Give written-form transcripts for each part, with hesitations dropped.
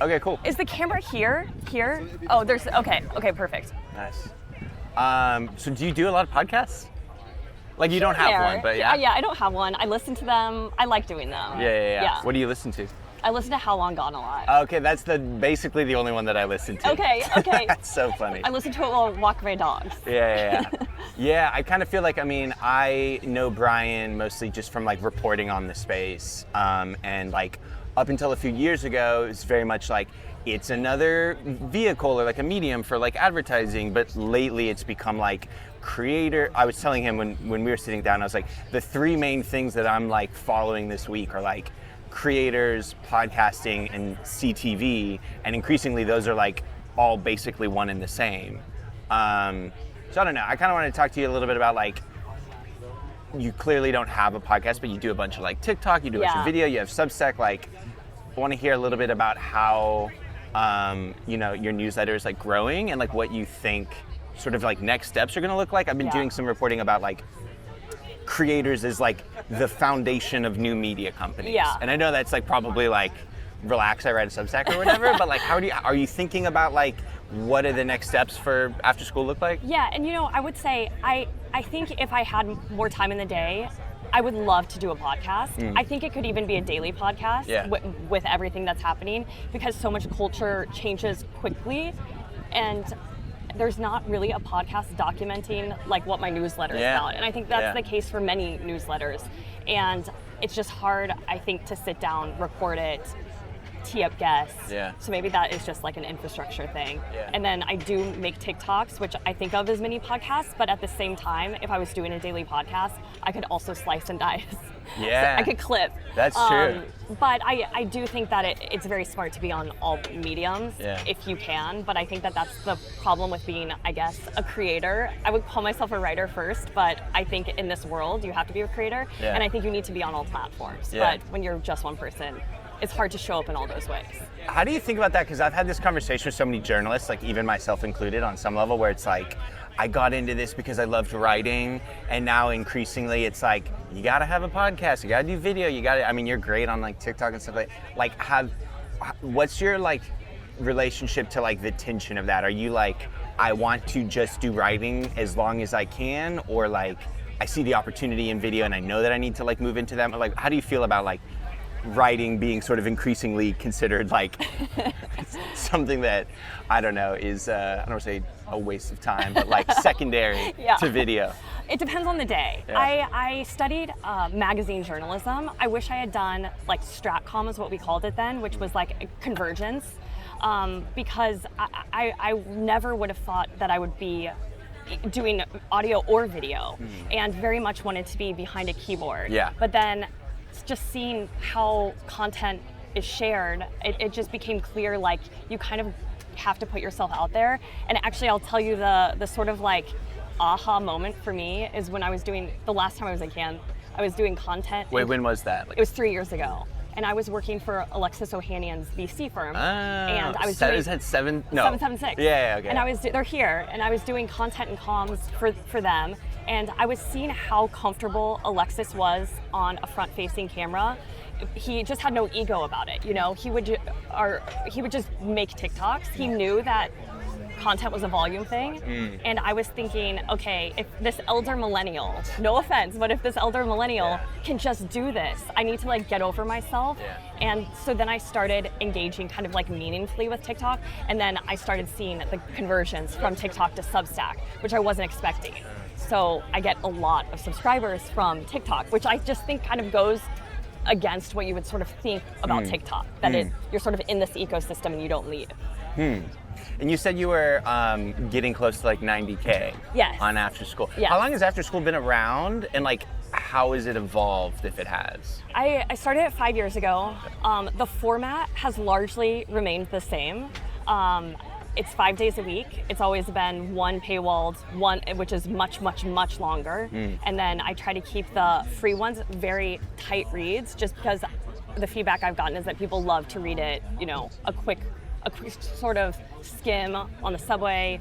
Okay, cool. Is the camera here? Here? Oh, there's, okay, perfect. Nice. So do you do a lot of podcasts? Like you don't have one, but yeah? Yeah, I don't have one. I listen to them. I like doing them. Yeah. What do you listen to? I listen to How Long Gone a lot. Okay, that's basically the only one that I listen to. Okay. That's so funny. I listen to it while walking my dogs. Yeah. Yeah, I kind of feel like, I know Brian mostly just from like reporting on the space. And like up until a few years ago, it's very much like it's another vehicle or like a medium for like advertising. But lately it's become like creator. I was telling him when we were sitting down, I was like, the three main things that I'm like following this week are like creators, podcasting, and CTV, and increasingly those are like all basically one and the same. So I don't know, I kind of want to talk to you a little bit about like, you clearly don't have a podcast, but you do a bunch of like TikTok, you do a bunch of video, you have Substack. Like, I want to hear a little bit about how your newsletter is like growing and like what you think sort of like next steps are going to look like. I've been doing some reporting about like creators is like the foundation of new media companies. Yeah. And I know that's like probably like relax, I write a Substack or whatever, but like are you thinking about like what are the next steps for after school look like? Yeah, and I would say I think if I had more time in the day, I would love to do a podcast. I think it could even be a daily podcast with everything that's happening, because so much culture changes quickly, and there's not really a podcast documenting like what my newsletter is about. And I think that's the case for many newsletters. And it's just hard, I think, to sit down, record it, tee up guests. So maybe that is just like an infrastructure thing. And then I do make TikToks, which I think of as mini podcasts, but at the same time, if I was doing a daily podcast, I could also slice and dice. So I could clip. That's true. But I do think that it's very smart to be on all mediums if you can. But I think that that's the problem with being, I guess, a creator. I would call myself a writer first, but I think in this world, you have to be a creator. And I think you need to be on all platforms. But when you're just one person, it's hard to show up in all those ways. How do you think about that? Because I've had this conversation with so many journalists, like even myself included on some level, where it's like, I got into this because I loved writing, and now increasingly it's like, you gotta have a podcast, you gotta do video, you're great on like TikTok and stuff what's your like relationship to like the tension of that? Are you like, I want to just do writing as long as I can, or like, I see the opportunity in video and I know that I need to like move into that? Like, how do you feel about like writing being sort of increasingly considered like something that, I don't know, is, I don't want to say a waste of time, but like secondary to video? It depends on the day. I studied magazine journalism. I wish I had done like Stratcom is what we called it then, which was like convergence, because I never would have thought that I would be doing audio or video, and very much wanted to be behind a keyboard. But then just seeing how content is shared, it just became clear, like, you kind of have to put yourself out there. And actually, I'll tell you the sort of like aha moment for me is when I was doing, the last time I was in Cannes, I was doing content. Wait, when was that? It was 3 years ago. And I was working for Alexis Ohanian's VC firm. And I was doing... Is that 776. Okay. And they're here, and I was doing content and comms for them. And I was seeing how comfortable Alexis was on a front-facing camera. He just had no ego about it, He would just make TikToks. He knew that content was a volume thing. And I was thinking, okay, if this elder millennial, no offense, but if this elder millennial can just do this, I need to like get over myself. And so then I started engaging kind of like meaningfully with TikTok. And then I started seeing the conversions from TikTok to Substack, which I wasn't expecting. So I get a lot of subscribers from TikTok, which I just think kind of goes against what you would sort of think about TikTok, that you're sort of in this ecosystem and you don't leave. And you said you were getting close to like 90K on After School. How long has After School been around, and like how has it evolved, if it has? I started it 5 years ago. The format has largely remained the same. It's 5 days a week. It's always been one paywalled, one which is much, much, much longer. And then I try to keep the free ones very tight reads, just because the feedback I've gotten is that people love to read it, a quick sort of skim on the subway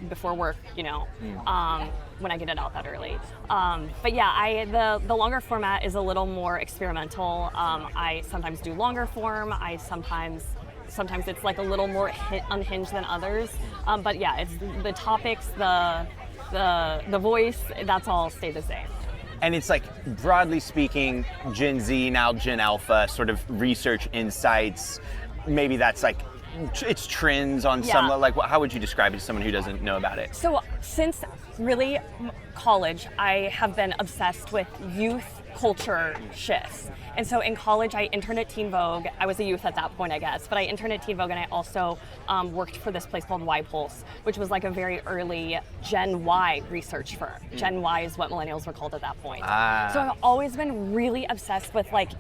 before work, when I get it out that early. But yeah, the longer format is a little more experimental. I sometimes do longer form. I sometimes sometimes it's like a little more unhinged than others. But yeah, it's the topics, the voice, that's all stayed the same. And it's like, broadly speaking, Gen Z, now Gen Alpha, sort of research insights, maybe that's like, it's trends on some level. Like, how would you describe it to someone who doesn't know about it? So since really college, I have been obsessed with youth culture shifts. And so in college, I interned at Teen Vogue. I was a youth at that point, I guess, but I interned at Teen Vogue, and I also worked for this place called Y Pulse, which was like a very early Gen Y research firm. Gen Y is what millennials were called at that point. So I've always been really obsessed with, like,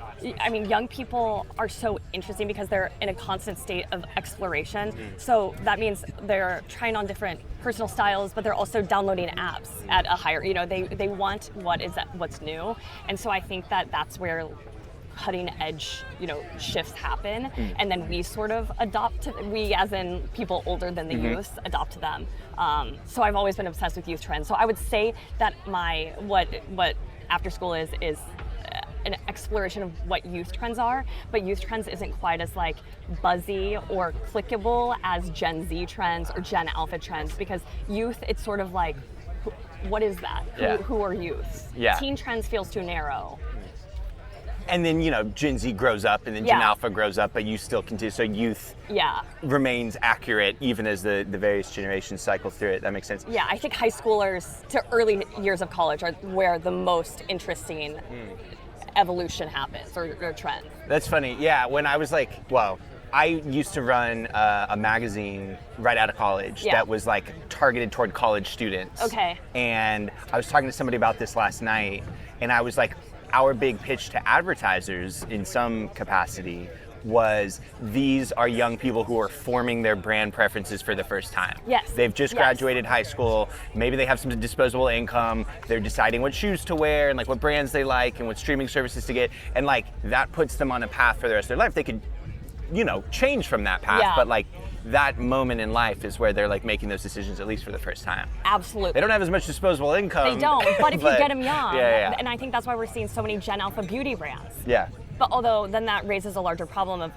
I mean, young people are so interesting because they're in a constant state of exploration. So that means they're trying on different personal styles, but they're also downloading apps at a higher, you know, they want what's new. And so I think that that's where cutting edge, you know, shifts happen, and then we sort of we as in people older than the youth adopt them. So I've always been obsessed with youth trends. So I would say that what after school is an exploration of what youth trends are, but youth trends isn't quite as like buzzy or clickable as Gen Z trends or Gen Alpha trends, because youth, it's sort of like, what is that? Who are youths? Teen trends feels too narrow. And then, you know, Gen Z grows up, and then Gen Alpha grows up, but you still continue. So youth remains accurate even as the various generations cycle through it. That makes sense. Yeah, I think high schoolers to early years of college are where the most interesting evolution happens, or trend. That's funny. Yeah, when I was like, well, I used to run a magazine right out of college that was like targeted toward college students. Okay. And I was talking to somebody about this last night, and I was like, our big pitch to advertisers in some capacity was, these are young people who are forming their brand preferences for the first time. Yes. They've just graduated high school, maybe they have some disposable income, they're deciding what shoes to wear and like what brands they like and what streaming services to get, and like that puts them on a path for the rest of their life. They could, you know, change from that path, but like that moment in life is where they're like making those decisions, at least for the first time. Absolutely. They don't have as much disposable income. They don't, but if you get them young, and I think that's why we're seeing so many Gen Alpha beauty brands. Yeah. But although then that raises a larger problem of,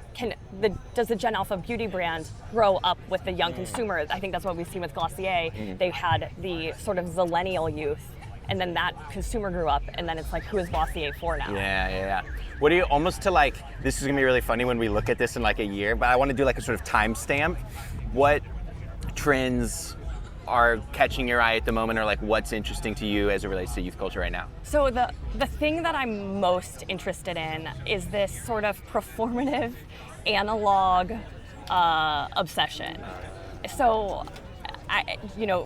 does the Gen Alpha beauty brand grow up with the young consumer? I think that's what we've seen with Glossier. They had the sort of zillennial youth, and then that consumer grew up, and then it's like, who is Glossier for now? Yeah. What do you, almost to like, this is gonna be really funny when we look at this in like a year, but I wanna do like a sort of timestamp. What trends are catching your eye at the moment, or like what's interesting to you as it relates to youth culture right now? So the thing that I'm most interested in is this sort of performative analog obsession. So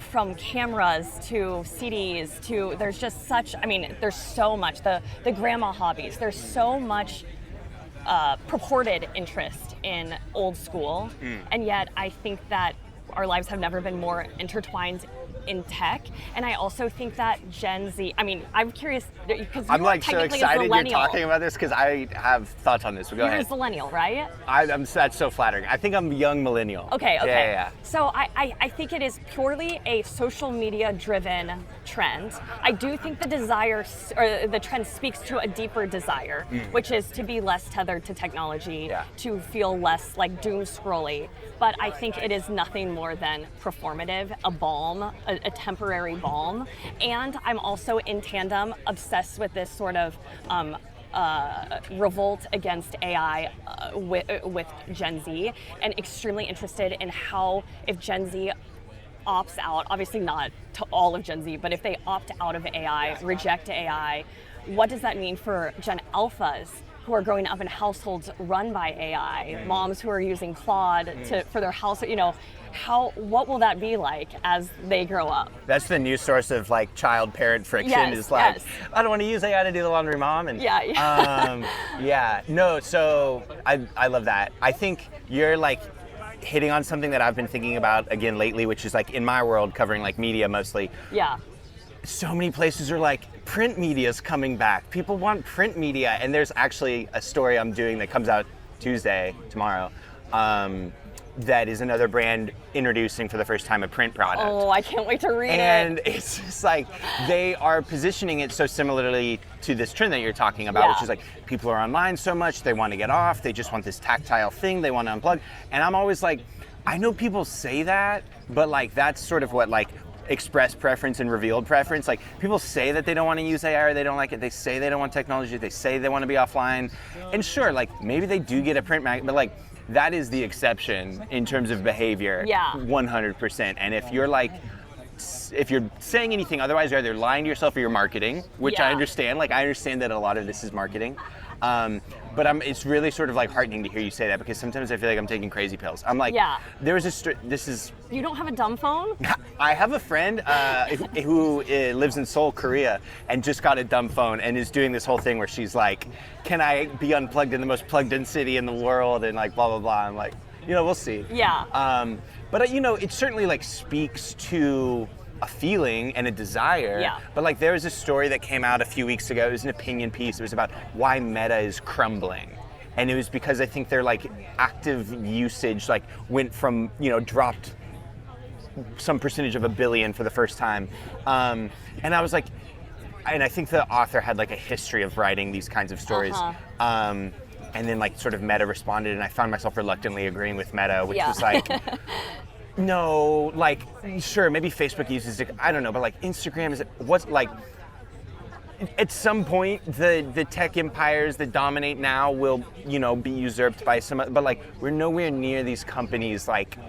from cameras to CDs to, there's just such, I mean, there's so much, the grandma hobbies, there's so much purported interest in old school, and yet I think that our lives have never been more intertwined in tech. And I also think that Gen Z, I mean, I'm curious, because I'm like so excited you're talking about this, because I have thoughts on this, so go ahead. You're a millennial, right? That's so flattering. I think I'm young millennial. Okay. Yeah. So I think it is purely a social media driven trend. I do think the desire, or the trend speaks to a deeper desire, which is to be less tethered to technology, to feel less like doom scrolly. But I think it is nothing more than performative, a balm, a temporary balm. And I'm also in tandem obsessed with this sort of revolt against AI with Gen Z, and extremely interested in how, if Gen Z opts out, obviously not to all of Gen Z, but if they opt out of AI, reject AI, what does that mean for Gen Alphas who are growing up in households run by AI, moms who are using Claude for their house, what will that be like as they grow up? That's the new source of like child-parent friction, is like, I don't want to use AI to do the laundry, Mom. And so I love that. I think you're like hitting on something that I've been thinking about again lately, which is like in my world, covering like media mostly. Yeah. So many places are like, print media's coming back. People want print media. And there's actually a story I'm doing that comes out tomorrow, that is another brand introducing for the first time a print product. Oh, I can't wait to read it. And it's just like they are positioning it so similarly to this trend that you're talking about, which is like people are online so much, they want to get off, they just want this tactile thing, they want to unplug. And I'm always like, I know people say that, but like that's sort of what like expressed preference and revealed preference. Like people say that they don't want to use AI or they don't like it. They say they don't want technology. They say they want to be offline. And sure, like maybe they do get a print mag, but like that is the exception in terms of behavior. Yeah. 100%. And if you're like, if you're saying anything otherwise, you're either lying to yourself or you're marketing, which I understand. Like I understand that a lot of this is marketing. But it's really sort of like heartening to hear you say that because sometimes I feel like I'm taking crazy pills. I'm like, there was this is... You don't have a dumb phone? I have a friend who lives in Seoul, Korea, and just got a dumb phone and is doing this whole thing where she's like, can I be unplugged in the most plugged in city in the world and like blah, blah, blah. I'm like, you know, we'll see. Yeah. But you know, it certainly like speaks to a feeling and a desire. Yeah. But like there was a story that came out a few weeks ago. It was an opinion piece. It was about why Meta is crumbling. And it was because I think their like active usage like went from, you know, dropped some percentage of 1 billion for the first time. And I was like, and I think the author had like a history of writing these kinds of stories. And then like sort of Meta responded and I found myself reluctantly agreeing with Meta, which was like, no, like, sure, maybe Facebook uses it, I don't know, but like Instagram is, what's like, at some point, the tech empires that dominate now will, you know, be usurped by some, but like, we're nowhere near these companies, like,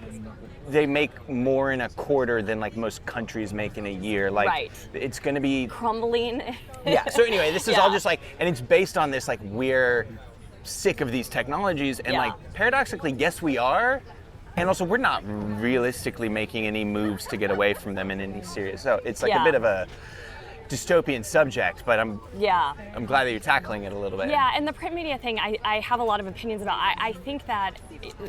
they make more in a quarter than like most countries make in a year. Like, it's gonna be... Crumbling. Yeah, so anyway, this is all just like, and it's based on this, like, we're sick of these technologies, and like, paradoxically, yes, we are. And also, we're not realistically making any moves to get away from them in any serious. So it's like a bit of a dystopian subject, but I'm glad that you're tackling it a little bit. Yeah, and the print media thing, I have a lot of opinions about. I think that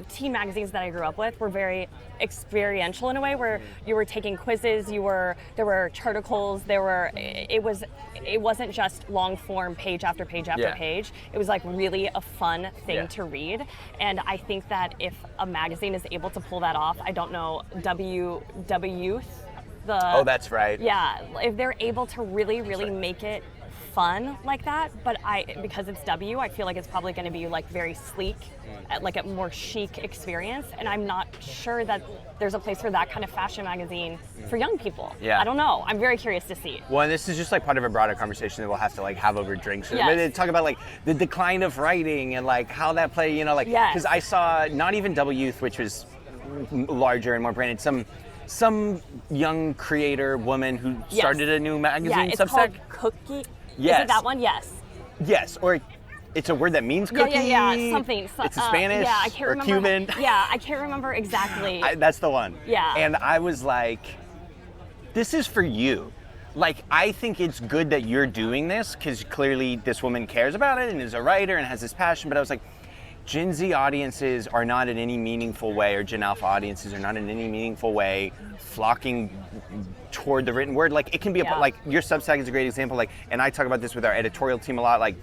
teen magazines that I grew up with were very experiential in a way, where you were taking quizzes, there were charticles, it wasn't just long form page after page after page. It was like really a fun thing to read. And I think that if a magazine is able to pull that off, I don't know, W Youth, oh, that's right. Yeah, if they're able to really make it fun like that, but because it's W, I feel like it's probably going to be like very sleek, like a more chic experience, and I'm not sure that there's a place for that kind of fashion magazine for young people. Yeah. I don't know. I'm very curious to see. Well, and this is just like part of a broader conversation that we'll have to like have over drinks. But they talk about like the decline of writing and like how that play, you know, like, because I saw not even W Youth, which was larger and more branded, some young creator woman who started a new magazine, it's Substack. Called Cookie. Yes. Is it that one? Yes. Yes, or it's a word that means cookie. Yeah, something. It's Spanish I can't or remember. Cuban. I can't remember exactly. That's the one. Yeah. And I was like, this is for you. Like, I think it's good that you're doing this because clearly this woman cares about it and is a writer and has this passion, but I was like, Gen Z audiences are not in any meaningful way, or Gen Alpha audiences are not in any meaningful way flocking toward the written word. Like, it can be like your Substack is a great example. Like, and I talk about this with our editorial team a lot. Like,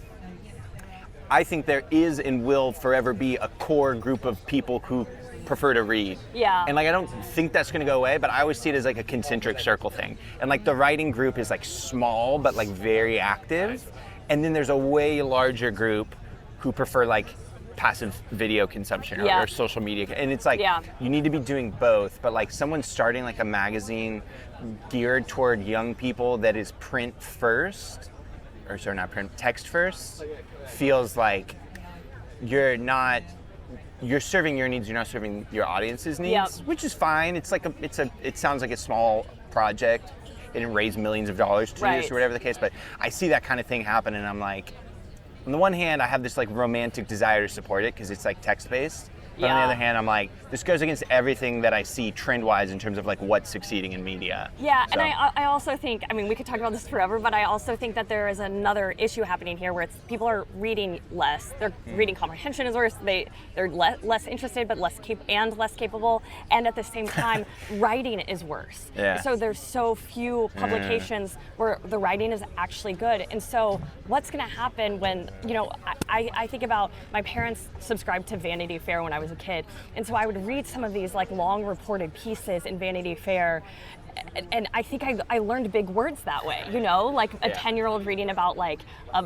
I think there is and will forever be a core group of people who prefer to read. Yeah. And like, I don't think that's gonna go away, but I always see it as like a concentric circle thing. And like the writing group is like small, but like very active. And then there's a way larger group who prefer like passive video consumption or social media, and it's like you need to be doing both, but like someone starting like a magazine geared toward young people that is print first, or sorry, not print, text first, feels like you're serving your needs, you're not serving your audience's needs, which is fine. It's like it sounds like a small project. It didn't raise millions of dollars to do this or whatever the case, but I see that kind of thing happen and I'm like, on the one hand, I have this like romantic desire to support it because it's like text-based. But on the other hand, I'm like, this goes against everything that I see trend-wise in terms of like what's succeeding in media. Yeah, so. And I also think, I mean, we could talk about this forever, but I also think that there is another issue happening here where people are reading less. Their reading comprehension is worse. They're less interested, but less capable. And at the same time, writing is worse. Yeah. So there's so few publications where the writing is actually good. And so what's going to happen when, you know, I think about my parents subscribed to Vanity Fair when I was a kid. And so I would read some of these like long reported pieces in Vanity Fair, and I think I learned big words that way, you know, like a 10-year-old reading about like a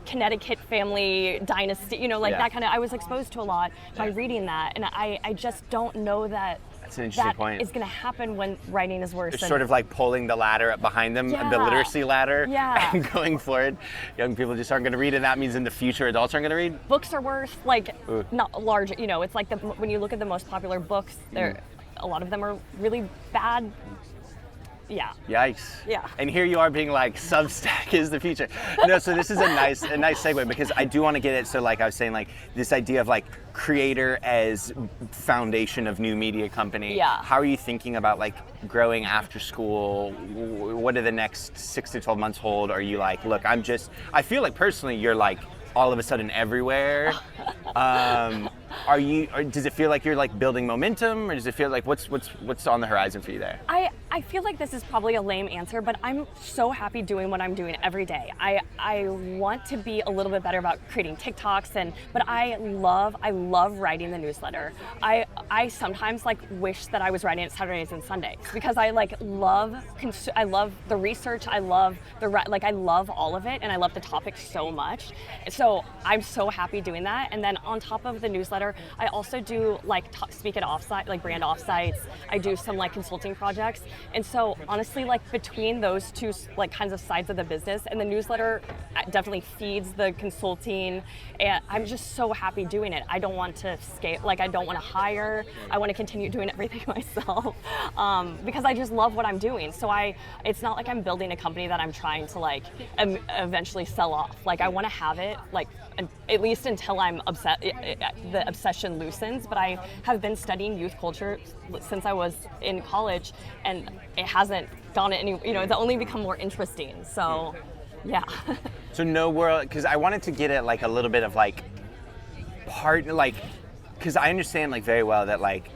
Connecticut family dynasty, you know, like that kind of, I was exposed to a lot by reading that, and I just don't know that that's an interesting point. Is going to happen when writing is worse. It's sort of like pulling the ladder up behind them, the literacy ladder, and going forward. Young people just aren't going to read, and that means in the future adults aren't going to read. Books are worth, like, not large, you know, it's like when you look at the most popular books, a lot of them are really bad. Yeah. Yikes. Yeah. And here you are being like, Substack is the future. No, so this is a nice segue, because I do want to get it. So like I was saying, like this idea of like creator as foundation of new media company. Yeah. How are you thinking about like growing after school? What do the next 6 to 12 months hold? Are you like, look, I feel like personally you're like all of a sudden everywhere. Does it feel like you're like building momentum, or does it feel like what's on the horizon for you there? I feel like this is probably a lame answer, but I'm so happy doing what I'm doing every day. I want to be a little bit better about creating TikToks, but I love writing the newsletter. I sometimes like wish that I was writing it Saturdays and Sundays, because I like love the research, I love I love all of it, and I love the topic so much. So I'm so happy doing that. And then on top of the newsletter, I also do like speak at offsite, like brand offsites. I do some like consulting projects. And so honestly, like between those two like kinds of sides of the business, and the newsletter definitely feeds the consulting, and I'm just so happy doing it. I don't want to scale, like I don't want to hire. I want to continue doing everything myself, because I just love what I'm doing. So it's not like I'm building a company that I'm trying to like eventually sell off. Like I want to have it like at least until the obsession loosens. But I have been studying youth culture since I was in college, and it hasn't gone any, you know, it's only become more interesting. So yeah. So no world, because I wanted to get at like a little bit of like because I understand like very well that like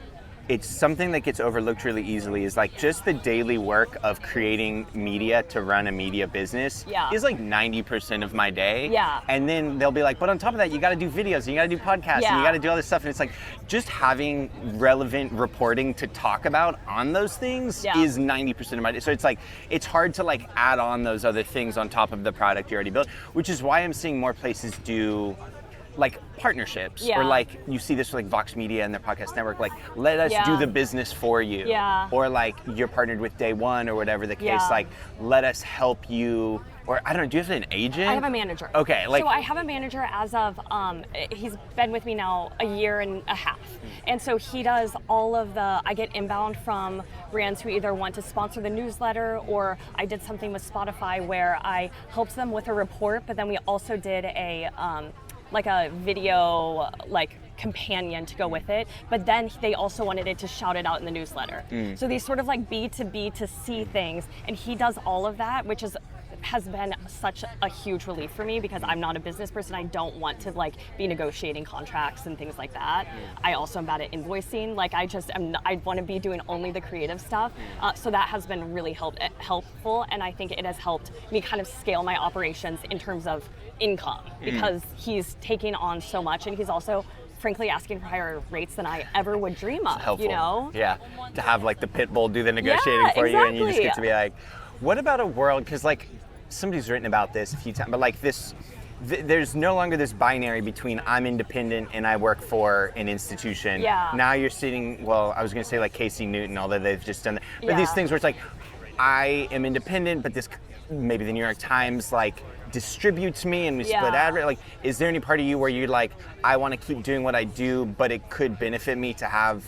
it's something that gets overlooked really easily, is like just the daily work of creating media to run a media business is like 90% of my day. Yeah. And then they'll be like, but on top of that, you got to do videos, and you got to do podcasts, and you got to do all this stuff. And it's like just having relevant reporting to talk about on those things is 90% of my day. So it's like, it's hard to like add on those other things on top of the product you already built, which is why I'm seeing more places do like partnerships, or like you see this with like Vox Media and their podcast network, like let us do the business for you, or like you're partnered with Day One or whatever the case, like let us help you. Or I don't know, do you have an agent? I have a manager. Okay, like, so I have a manager as of he's been with me now a year and a half, and so he does all of the. I get inbound from brands who either want to sponsor the newsletter, or I did something with Spotify where I helped them with a report, but then we also did a like a video like companion to go with it, but then they also wanted it to shout it out in the newsletter. So these sort of like B to B to C things, and he does all of that, which has been such a huge relief for me, because I'm not a business person. I don't want to like be negotiating contracts and things like that. I also am bad at invoicing. Like I want to be doing only the creative stuff. So that has been really helpful, and I think it has helped me kind of scale my operations in terms of income, because he's taking on so much, and he's also frankly asking for higher rates than I ever would dream of. Helpful. You know? Yeah, to have like the pit bull do the negotiating for you, and you just get to be like, what about a world, because like somebody's written about this a few times, but like there's no longer this binary between I'm independent and I work for an institution. Now you're sitting, well, I was going to say like Casey Newton, although they've just done that. But these things where it's like, I am independent, but this, maybe the New York Times like distributes me and we split ad rate. Like, is there any part of you where you're like, I want to keep doing what I do, but it could benefit me to have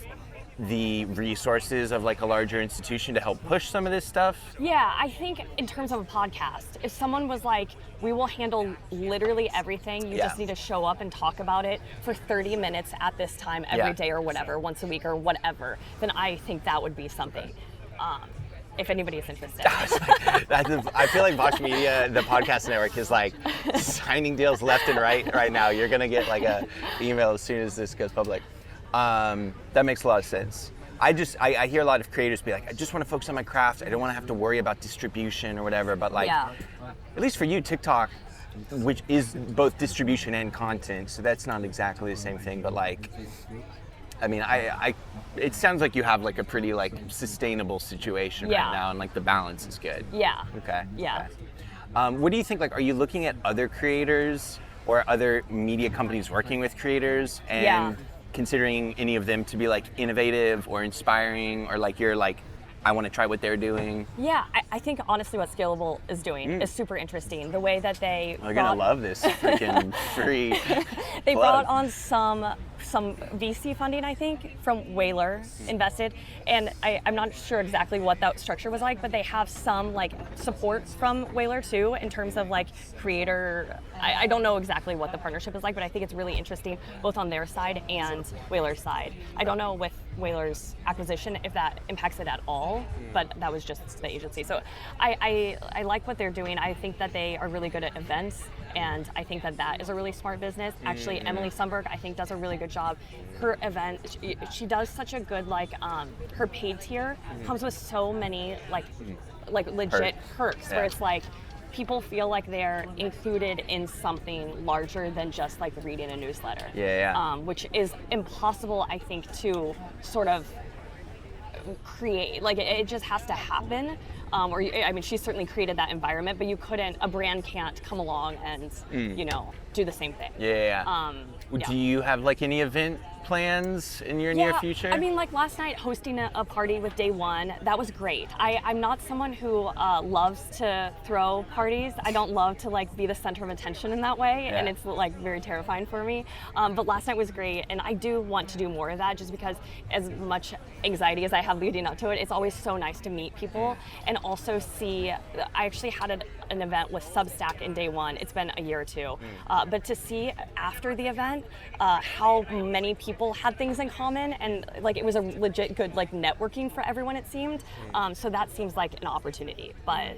the resources of like a larger institution to help push some of this stuff? Yeah, I think in terms of a podcast, if someone was like, we will handle literally everything, you just need to show up and talk about it for 30 minutes at this time every day or whatever, once a week or whatever, then I think that would be something. If anybody is interested. I feel like Vox Media, the podcast network, is like signing deals left and right now. You're gonna get like a email as soon as this goes public. That makes a lot of sense. I hear a lot of creators be like, I just want to focus on my craft. I don't want to have to worry about distribution or whatever. But like, at least for you, TikTok, which is both distribution and content. So that's not exactly the same thing, but like, I mean, it sounds like you have like a pretty like sustainable situation right now, and like the balance is good. Yeah. Okay. Yeah. Okay. What do you think? Like, are you looking at other creators or other media companies working with creators and considering any of them to be like innovative or inspiring, or like you're like, I want to try what they're doing? Yeah, I think honestly what Scalable is doing is super interesting. The way that they You're gonna love this freaking free. They brought on some VC funding, I think, from Whaler invested, and I'm not sure exactly what that structure was like, but they have some like supports from Whaler too in terms of like creator. I don't know exactly what the partnership is like, but I think it's really interesting both on their side and Whaler's side. I don't know with Whaler's acquisition if that impacts it at all, but that was just the agency. So I like what they're doing. I think that they are really good at events, and I think that is a really smart business. Actually, Emily Stenberg, I think, does a really good job. Her event, she does such a good, like, her paid tier comes with so many, like legit perks, where it's like, people feel like they're included in something larger than just like reading a newsletter. Which is impossible, I think, to sort of create. Like it just has to happen. I mean, she certainly created that environment, but a brand can't come along and do the same thing. Do you have like any event plans in your near future? I mean, like last night hosting a party with Day One, that was great. I'm not someone who loves to throw parties. I don't love to like be the center of attention in that way, and it's like very terrifying for me. But last night was great, and I do want to do more of that, just because as much anxiety as I have leading up to it, it's always so nice to meet people and also see. I actually had an event with Substack in Day One. It's been a year or two, but to see after the event how many people had things in common, and like it was a legit good like networking for everyone, it seemed. So that seems like an opportunity, but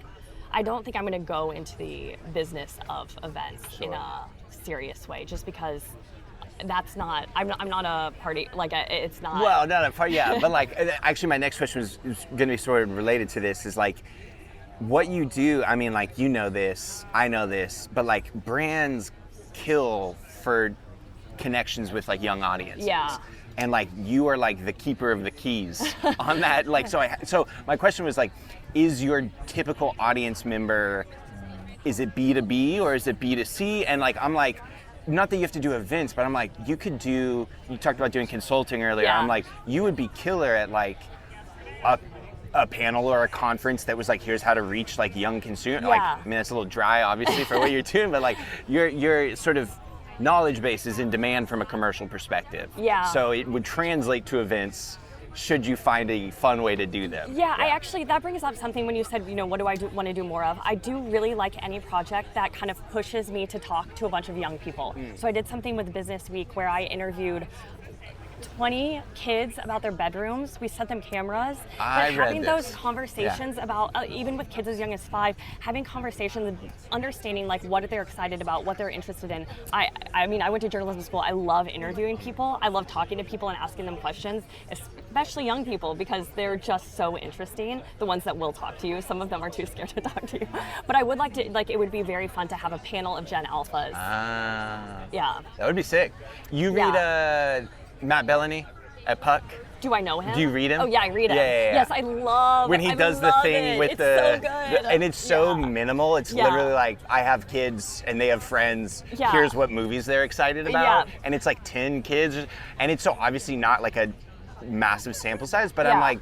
I don't think I'm going to go into the business of events in a serious way, just because that's not. I'm not a party. Like it's not. Well, not a party. Yeah, but like actually, my next question is going to be sort of related to this. Is like what you do. I mean, like this, I know this, but like brands kill for connections with like young audiences. And like you are like the keeper of the keys on that. Like so my question was like, is your typical audience member, is it B2B or is it B2C? And like I'm like, not that you have to do events, but I'm like, you talked about doing consulting earlier. I'm like, you would be killer at like a panel or a conference that was like, here's how to reach like young consumers. Like, I mean, that's a little dry obviously for what you're doing, but like you're sort of knowledge base is in demand from a commercial perspective. So it would translate to events should you find a fun way to do them. I actually, that brings up something when you said, what do I want to do more of? I do really like any project that kind of pushes me to talk to a bunch of young people. So I did something with Business Week where I interviewed 20 kids about their bedrooms. We set them cameras. But having those conversations about, even with kids as young as 5, having conversations and understanding like what they're excited about, what they're interested in. I mean, I went to journalism school. I love interviewing people. I love talking to people and asking them questions, especially young people, because they're just so interesting. The ones that will talk to you. Some of them are too scared to talk to you. But I would like to, it would be very fun to have a panel of Gen Alphas. That would be sick. You read Matt Bellany at Puck? Do I know him? Do you read him? Oh yeah, I read him. Yes, I love when he does the thing with it's so good. And it's so minimal. It's literally like, I have kids and they have friends. Here's what movies they're excited about. And it's like 10 kids, and it's so obviously not like a massive sample size, but I'm like,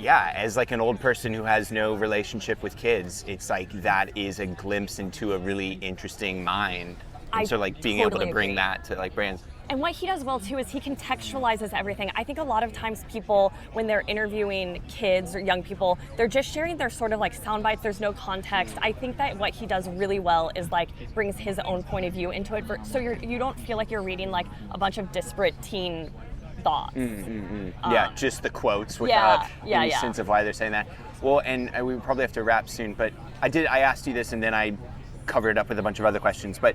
as like an old person who has no relationship with kids, it's like that is a glimpse into a really interesting mind. And so like being able to bring that to like brands. And what he does well too is he contextualizes everything. I think a lot of times people, when they're interviewing kids or young people, they're just sharing their sort of like sound bites. There's no context. I think that what he does really well is like brings his own point of view into it. So you don't feel like you're reading like a bunch of disparate teen thoughts. Just the quotes without any sense of why they're saying that. Well, and we probably have to wrap soon, but I asked you this and then I covered it up with a bunch of other questions, but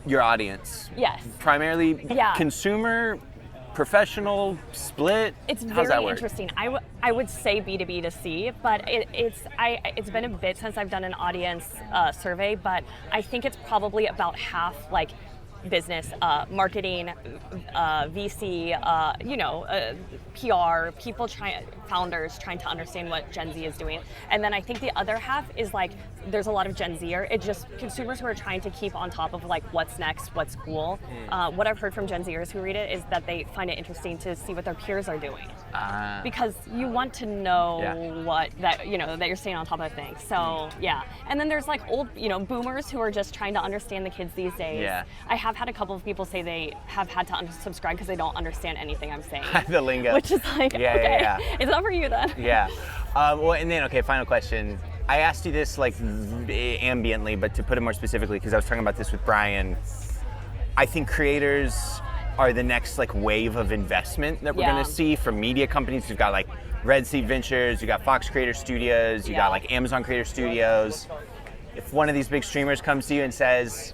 your audience. Yes. Primarily consumer, professional, split? It's How's that very work? interesting. I would say B2B to C, but it's been a bit since I've done an audience survey, but I think it's probably about half like business, marketing, VC, PR, founders trying to understand what Gen Z is doing. And then I think the other half is like, there's a lot of Gen Zer. It's just consumers who are trying to keep on top of like what's next, what's cool. What I've heard from Gen Zers who read it is that they find it interesting to see what their peers are doing. Because you want to know that you're staying on top of things. So yeah. And then there's like old, boomers who are just trying to understand the kids these days. Yeah. I have had a couple of people say they have had to unsubscribe because they don't understand anything I'm saying. The lingo. Which is like, okay, it's not for you then. Yeah. Well, and then, okay, final question. I asked you this like ambiently, but to put it more specifically, because I was talking about this with Brian, I think creators are the next like wave of investment that we're going to see from media companies. You've got like Red Seat Ventures, you got Fox Creator Studios, you got like Amazon Creator Studios. If one of these big streamers comes to you and says,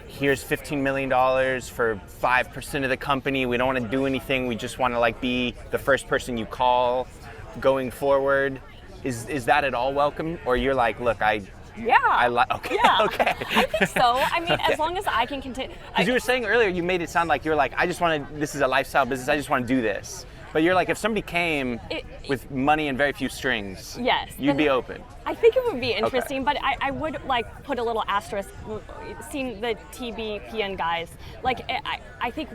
here's $15 million for 5% of the company. We don't want to do anything. We just want to like be the first person you call going forward. Is that at all welcome? Or you're like, look, okay. Yeah. Okay. I think so. I mean, as long as I can continue. Because you were saying earlier, you made it sound like you're like, this is a lifestyle business. I just want to do this. But you're like, if somebody came with money and very few strings, you'd be open. I think it would be interesting, but I would like put a little asterisk. Seeing the TBPN guys, like I think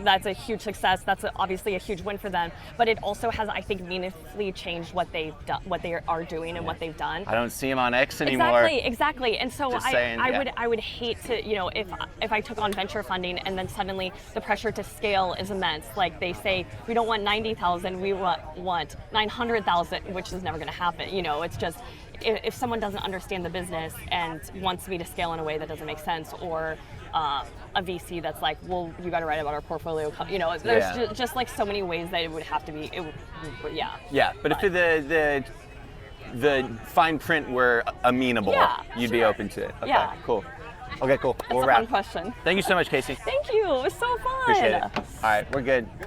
that's a huge success. That's obviously a huge win for them. But it also has, I think, meaningfully changed what they've done, what they are doing, and what they've done. I don't see them on X anymore. Exactly. And so I would hate to, if I took on venture funding and then suddenly the pressure to scale is immense. Like they say, we don't want 90,000, we want 900,000, which is never going to happen. It's just, if someone doesn't understand the business and wants me to scale in a way that doesn't make sense, or a VC that's like, well, you got to write about our portfolio. There's just like so many ways that it would have to be. Yeah, but if the fine print were amenable, you'd be open to it. Okay, cool. Okay, cool. That's a fun question. Thank you so much, Casey. Thank you. It was so fun. Appreciate it. All right, we're good.